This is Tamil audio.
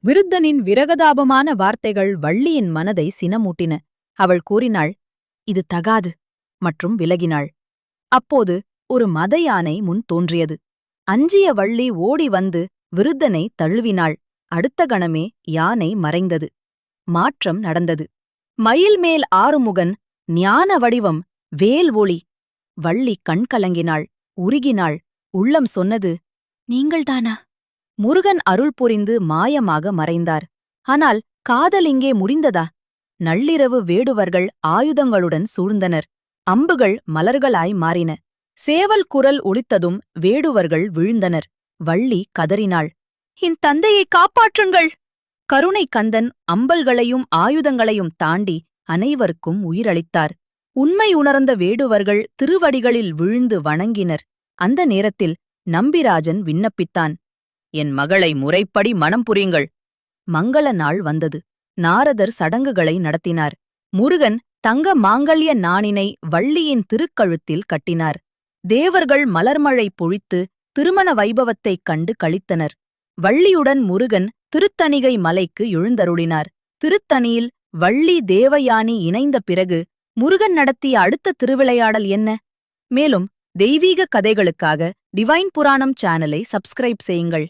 விருத்தனின் விரகதாபமான வார்த்தைகள் வள்ளியின் மனதை சினமூட்டின. அவள் கூறினாள், இது தகாது, மற்றும் விலகினாள். அப்போது ஒரு மத யானை முன் தோன்றியது. அஞ்சிய வள்ளி ஓடி வந்து விருத்தனை தழுவினாள். அடுத்த கணமே யானை மறைந்தது. மாற்றம் நடந்தது. மயில்மேல் ஆறுமுகன், ஞான வடிவம், வேல் ஒளி. வள்ளி கண்கலங்கினாள், உருகினாள். உள்ளம் சொன்னது, நீங்கள்தானா? முருகன் அருள் புரிந்து மாயமாக மறைந்தார். ஆனால் காதல் இங்கே முடிந்ததா? நள்ளிரவு வேடுவர்கள் ஆயுதங்களுடன் சூழ்ந்தனர். அம்புகள் மலர்களாய் மாறின. சேவல் குரல் ஒலித்ததும் வேடுவர்கள் விழுந்தனர். வள்ளி கதறினாள், என் தந்தையை காப்பாற்றுங்கள்! கருணை கந்தன் அம்பல்களையும் ஆயுதங்களையும் தாண்டி அனைவருக்கும் உயிரளித்தார். உண்மை உணர்ந்த வேடுவர்கள் திருவடிகளில் விழுந்து வணங்கினர். அந்த நேரத்தில் நம்பிராஜன் விண்ணப்பித்தான், என் மகளை முறைப்படி மணம் புரியுங்கள். மங்கள நாள் வந்தது. நாரதர் சடங்குகளை நடத்தினார். முருகன் தங்க மாங்கல்ய நாணினை வள்ளியின் திருக்கழுத்தில் கட்டினார். தேவர்கள் மலர்மழை பொழித்து திருமண வைபவத்தைக் கண்டு களித்தனர். வள்ளியுடன் முருகன் திருத்தணிகை மலைக்கு எழுந்தருளினார். திருத்தணியில் வள்ளி தேவயானி இணைந்த பிறகு முருகன் நடத்திய அடுத்த திருவிளையாடல் என்ன? மேலும் தெய்வீக கதைகளுக்காக டிவைன் புராணம் சேனலை சப்ஸ்கிரைப் செய்யுங்கள்.